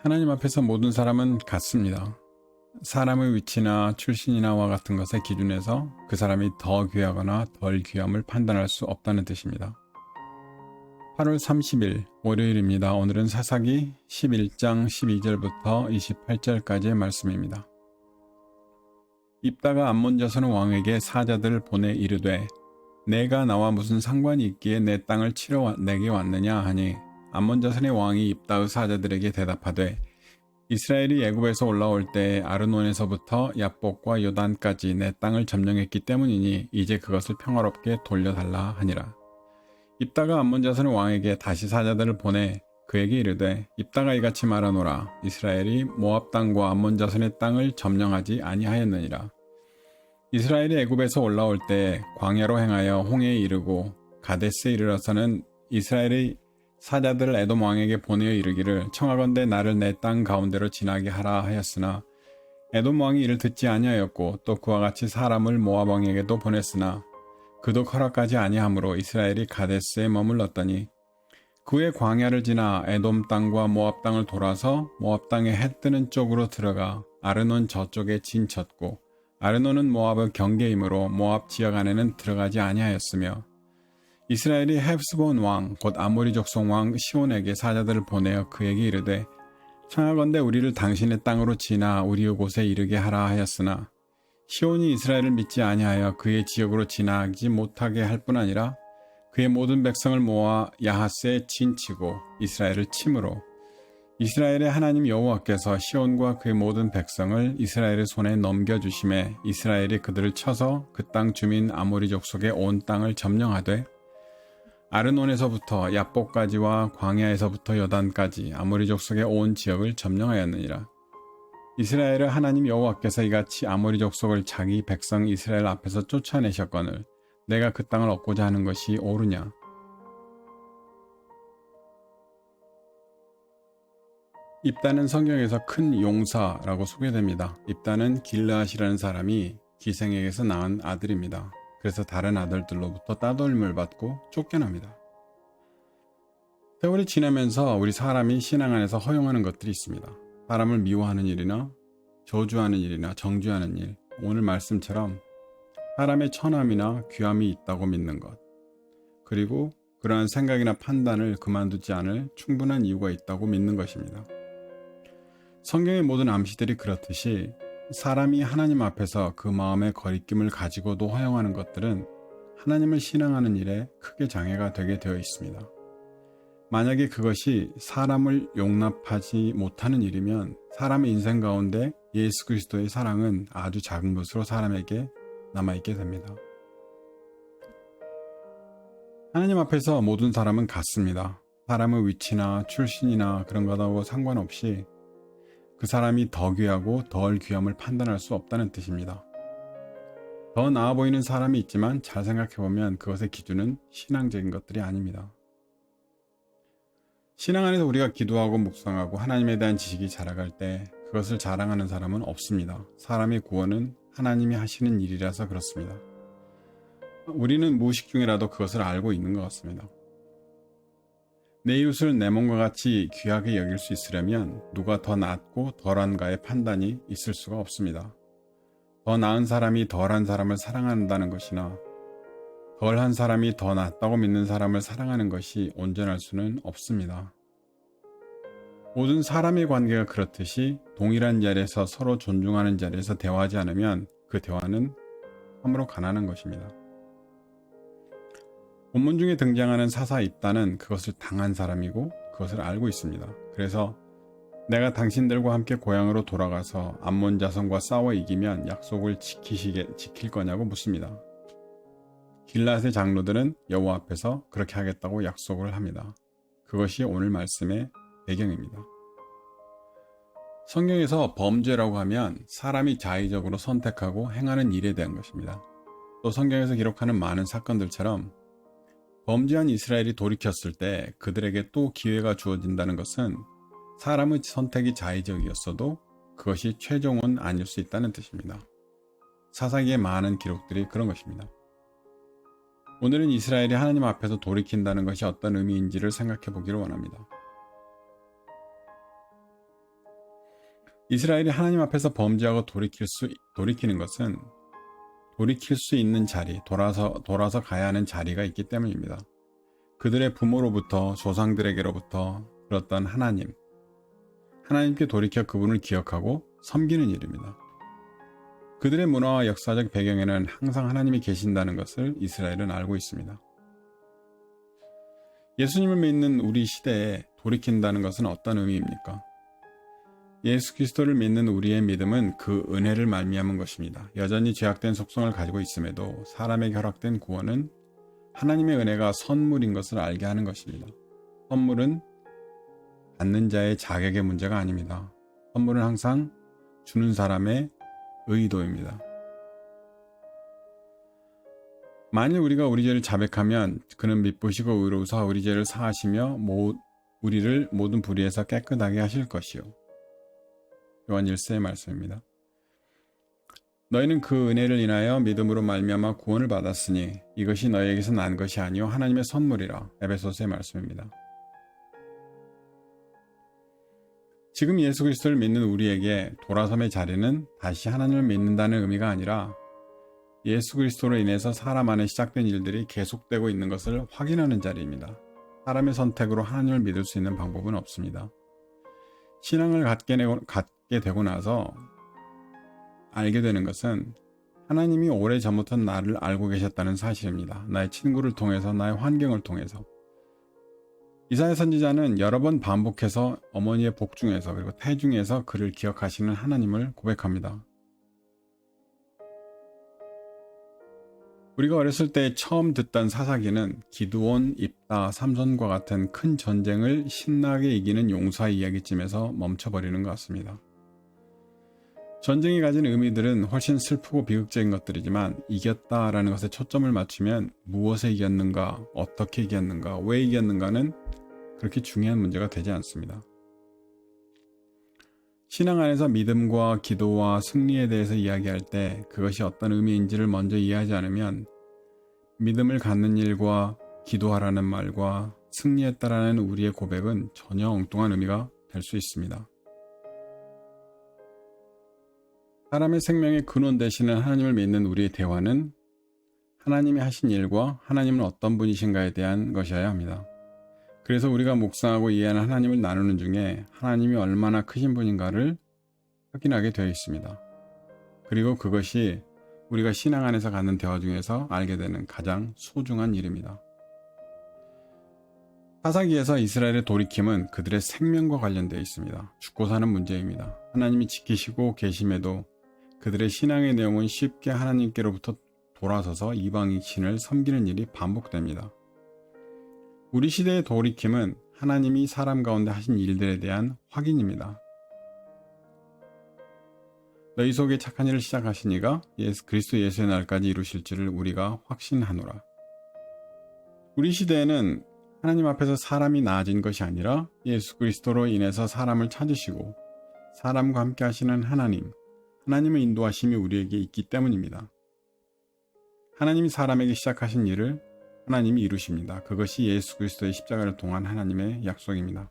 하나님 앞에서 모든 사람은 같습니다. 사람의 위치나 출신이나와 같은 것의 기준에서 그 사람이 더 귀하거나 덜 귀함을 판단할 수 없다는 뜻입니다. 8월 30일 월요일입니다. 오늘은 사사기 11장 12절부터 28절까지의 말씀입니다. 입다가 암몬 자손 왕에게 사자들을 보내 이르되 내가 나와 무슨 상관이 있기에 내 땅을 치러 내게 왔느냐 하니 암몬 자손의 왕이 입다의 사자들에게 대답하되 이스라엘이 애굽에서 올라올 때 아르논에서부터 야복과 요단까지 내 땅을 점령했기 때문이니 이제 그것을 평화롭게 돌려달라 하니라. 입다가 암몬 자손의 왕에게 다시 사자들을 보내 그에게 이르되 입다가 이같이 말하노라. 이스라엘이 모압 땅과 암몬 자손의 땅을 점령하지 아니하였느니라. 이스라엘이 애굽에서 올라올 때 광야로 행하여 홍해에 이르고 가데스에 이르러서는 이스라엘의 사자들을 에돔 왕에게 보내어 이르기를 청하건대 나를 내 땅 가운데로 지나게 하라 하였으나 에돔 왕이 이를 듣지 아니하였고 또 그와 같이 사람을 모압 왕에게도 보냈으나 그도 허락하지 아니하므로 이스라엘이 가데스에 머물렀더니 그 후에 광야를 지나 에돔 땅과 모압 땅을 돌아서 모압 땅의 해 뜨는 쪽으로 들어가 아르논 저쪽에 진쳤고 아르논은 모압의 경계이므로 모압 지역 안에는 들어가지 아니하였으며 이스라엘이 헤스본 왕 곧 아모리 족속 왕 시온에게 사자들을 보내어 그에게 이르되 청하건대 우리를 당신의 땅으로 지나 우리의 곳에 이르게 하라 하였으나 시온이 이스라엘을 믿지 아니하여 그의 지역으로 지나지 못하게 할 뿐 아니라 그의 모든 백성을 모아 야하스에 진치고 이스라엘을 침으로 이스라엘의 하나님 여호와께서 시온과 그의 모든 백성을 이스라엘의 손에 넘겨주심에 이스라엘이 그들을 쳐서 그 땅 주민 아모리 족속의 온 땅을 점령하되 아르논에서부터 야복까지와 광야에서부터 요단까지 아모리 족속의 온 지역을 점령하였느니라. 이스라엘의 하나님 여호와께서 이같이 아모리 족속을 자기 백성 이스라엘 앞에서 쫓아내셨거늘 내가 그 땅을 얻고자 하는 것이 옳으냐. 입다는 성경에서 큰 용사라고 소개됩니다. 입다는 길르앗이라는 사람이 기생에게서 낳은 아들입니다. 그래서 다른 아들들로부터 따돌림을 받고 쫓겨납니다. 세월이 지나면서 우리 사람이 신앙 안에서 허용하는 것들이 있습니다. 사람을 미워하는 일이나 저주하는 일이나 정죄하는 일, 오늘 말씀처럼 사람의 천함이나 귀함이 있다고 믿는 것, 그리고 그러한 생각이나 판단을 그만두지 않을 충분한 이유가 있다고 믿는 것입니다. 성경의 모든 암시들이 그렇듯이 사람이 하나님 앞에서 그 마음의 거리낌을 가지고도 허용하는 것들은 하나님을 신앙하는 일에 크게 장애가 되게 되어 있습니다. 만약에 그것이 사람을 용납하지 못하는 일이면 사람의 인생 가운데 예수 그리스도의 사랑은 아주 작은 것으로 사람에게 남아있게 됩니다. 하나님 앞에서 모든 사람은 같습니다. 사람의 위치나 출신이나 그런 것하고 상관없이 그 사람이 더 귀하고 덜 귀함을 판단할 수 없다는 뜻입니다. 더 나아 보이는 사람이 있지만 잘 생각해보면 그것의 기준은 신앙적인 것들이 아닙니다. 신앙 안에서 우리가 기도하고 묵상하고 하나님에 대한 지식이 자라갈 때 그것을 자랑하는 사람은 없습니다. 사람의 구원은 하나님이 하시는 일이라서 그렇습니다. 우리는 무의식 중이라도 그것을 알고 있는 것 같습니다. 내 이웃을 내 몸과 같이 귀하게 여길 수 있으려면 누가 더 낫고 덜한가의 판단이 있을 수가 없습니다. 더 나은 사람이 덜한 사람을 사랑한다는 것이나 덜한 사람이 더 낫다고 믿는 사람을 사랑하는 것이 온전할 수는 없습니다. 모든 사람의 관계가 그렇듯이 동일한 자리에서 서로 존중하는 자리에서 대화하지 않으면 그 대화는 참으로 가난한 것입니다. 본문 중에 등장하는 사사 입다는 그것을 당한 사람이고 그것을 알고 있습니다. 그래서 내가 당신들과 함께 고향으로 돌아가서 암몬 자손과 싸워 이기면 약속을 지킬 거냐고 묻습니다. 길앗의 장로들은 여호와 앞에서 그렇게 하겠다고 약속을 합니다. 그것이 오늘 말씀의 배경입니다. 성경에서 범죄라고 하면 사람이 자의적으로 선택하고 행하는 일에 대한 것입니다. 또 성경에서 기록하는 많은 사건들처럼 범죄한 이스라엘이 돌이켰을 때 그들에게 또 기회가 주어진다는 것은 사람의 선택이 자의적이었어도 그것이 최종은 아닐 수 있다는 뜻입니다. 사사기의 많은 기록들이 그런 것입니다. 오늘은 이스라엘이 하나님 앞에서 돌이킨다는 것이 어떤 의미인지를 생각해 보기를 원합니다. 이스라엘이 하나님 앞에서 범죄하고 돌이키는 것은 돌이킬 수 있는 자리, 돌아서 가야 하는 자리가 있기 때문입니다. 그들의 부모로부터 조상들에게로부터 들었던 하나님께 돌이켜 그분을 기억하고 섬기는 일입니다. 그들의 문화와 역사적 배경에는 항상 하나님이 계신다는 것을 이스라엘은 알고 있습니다. 예수님을 믿는 우리 시대에 돌이킨다는 것은 어떤 의미입니까? 예수 그리스도를 믿는 우리의 믿음은 그 은혜를 말미암은 것입니다. 여전히 죄악된 속성을 가지고 있음에도 사람에게 허락된 구원은 하나님의 은혜가 선물인 것을 알게 하는 것입니다. 선물은 받는 자의 자격의 문제가 아닙니다. 선물은 항상 주는 사람의 의도입니다. 만일 우리가 우리 죄를 자백하면 그는 미쁘시고 의로우사 우리 죄를 사하시며 우리를 모든 불의에서 깨끗하게 하실 것이요. 요한 1세의 말씀입니다. 너희는 그 은혜를 인하여 믿음으로 말미암아 구원을 받았으니 이것이 너희에게서 난 것이 아니요 하나님의 선물이라. 에베소서의 말씀입니다. 지금 예수 그리스도를 믿는 우리에게 돌아섬의 자리는 다시 하나님을 믿는다는 의미가 아니라 예수 그리스도로 인해서 사람 안에 시작된 일들이 계속되고 있는 것을 확인하는 자리입니다. 사람의 선택으로 하나님을 믿을 수 있는 방법은 없습니다. 신앙을 갖게 되고 나서 알게 되는 것은 하나님이 오래전부터 나를 알고 계셨다는 사실입니다. 나의 친구를 통해서, 나의 환경을 통해서. 이사야 선지자는 여러 번 반복해서 어머니의 복 중에서 그리고 태 중에서 그를 기억하시는 하나님을 고백합니다. 우리가 어렸을 때 처음 듣던 사사기는 기드온, 입다, 삼손과 같은 큰 전쟁을 신나게 이기는 용사 이야기쯤에서 멈춰버리는 것 같습니다. 전쟁이 가진 의미들은 훨씬 슬프고 비극적인 것들이지만 이겼다라는 것에 초점을 맞추면 무엇에 이겼는가, 어떻게 이겼는가, 왜 이겼는가는 그렇게 중요한 문제가 되지 않습니다. 신앙 안에서 믿음과 기도와 승리에 대해서 이야기할 때 그것이 어떤 의미인지를 먼저 이해하지 않으면 믿음을 갖는 일과 기도하라는 말과 승리했다라는 우리의 고백은 전혀 엉뚱한 의미가 될 수 있습니다. 사람의 생명의 근원 되시는 하나님을 믿는 우리의 대화는 하나님이 하신 일과 하나님은 어떤 분이신가에 대한 것이어야 합니다. 그래서 우리가 묵상하고 이해하는 하나님을 나누는 중에 하나님이 얼마나 크신 분인가를 확인하게 되어 있습니다. 그리고 그것이 우리가 신앙 안에서 갖는 대화 중에서 알게 되는 가장 소중한 일입니다. 사사기에서 이스라엘의 돌이킴은 그들의 생명과 관련되어 있습니다. 죽고 사는 문제입니다. 하나님이 지키시고 계심에도 그들의 신앙의 내용은 쉽게 하나님께로부터 돌아서서 이방인 신을 섬기는 일이 반복됩니다. 우리 시대의 돌이킴은 하나님이 사람 가운데 하신 일들에 대한 확인입니다. 너희 속에 착한 일을 시작하신 이가 그리스도 예수의 날까지 이루실 줄을 우리가 확신하노라. 우리 시대에는 하나님 앞에서 사람이 나아진 것이 아니라 예수 그리스도로 인해서 사람을 찾으시고 사람과 함께 하시는 하나님의 인도하심이 우리에게 있기 때문입니다. 하나님이 사람에게 시작하신 일을 하나님이 이루십니다. 그것이 예수 그리스도의 십자가를 통한 하나님의 약속입니다.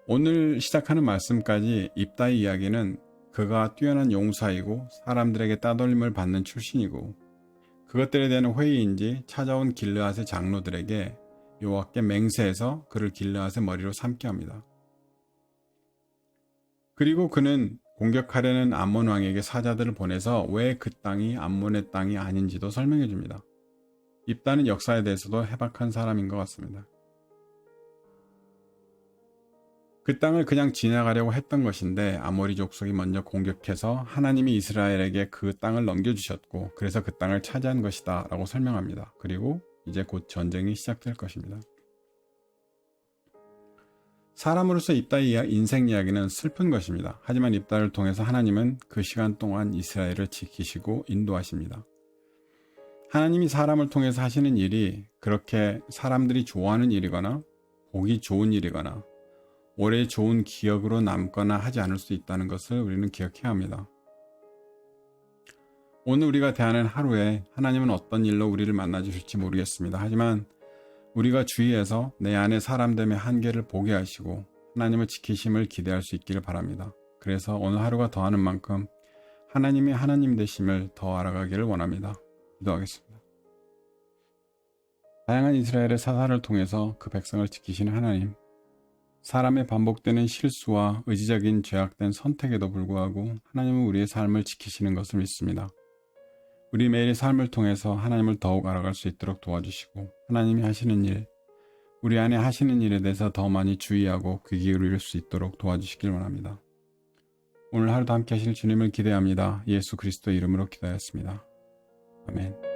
오늘 시작하는 말씀까지 입다의 이야기는 그가 뛰어난 용사이고 사람들에게 따돌림을 받는 출신이고 그것들에 대한 회의인지 찾아온 길르앗의 장로들에게 여호와께 맹세해서 그를 길르앗의 머리로 삼게 합니다. 그리고 그는 공격하려는 암몬 왕에게 사자들을 보내서 왜 그 땅이 암몬의 땅이 아닌지도 설명해 줍니다. 입다는 역사에 대해서도 해박한 사람인 것 같습니다. 그 땅을 그냥 지나가려고 했던 것인데 아모리 족속이 먼저 공격해서 하나님이 이스라엘에게 그 땅을 넘겨주셨고 그래서 그 땅을 차지한 것이다 라고 설명합니다. 그리고 이제 곧 전쟁이 시작될 것입니다. 사람으로서 입다의 인생 이야기는 슬픈 것입니다. 하지만 입다를 통해서 하나님은 그 시간 동안 이스라엘을 지키시고 인도하십니다. 하나님이 사람을 통해서 하시는 일이 그렇게 사람들이 좋아하는 일이거나 보기 좋은 일이거나 오래 좋은 기억으로 남거나 하지 않을 수 있다는 것을 우리는 기억해야 합니다. 오늘 우리가 대하는 하루에 하나님은 어떤 일로 우리를 만나 주실지 모르겠습니다. 하지만 우리가 주위에서 내 안에 사람됨의 한계를 보게 하시고 하나님을 지키심을 기대할 수 있기를 바랍니다. 그래서 오늘 하루가 더하는 만큼 하나님이 하나님 되심을 더 알아가기를 원합니다. 기도하겠습니다. 다양한 이스라엘의 사사를 통해서 그 백성을 지키시는 하나님, 사람의 반복되는 실수와 의지적인 죄악된 선택에도 불구하고 하나님은 우리의 삶을 지키시는 것을 믿습니다. 우리 매일의 삶을 통해서 하나님을 더욱 알아갈 수 있도록 도와주시고 하나님이 하시는 일, 우리 안에 하시는 일에 대해서 더 많이 주의하고 귀 기울일 수 있도록 도와주시길 원합니다. 오늘 하루도 함께 하실 주님을 기대합니다. 예수 그리스도 이름으로 기도하였습니다. 아멘.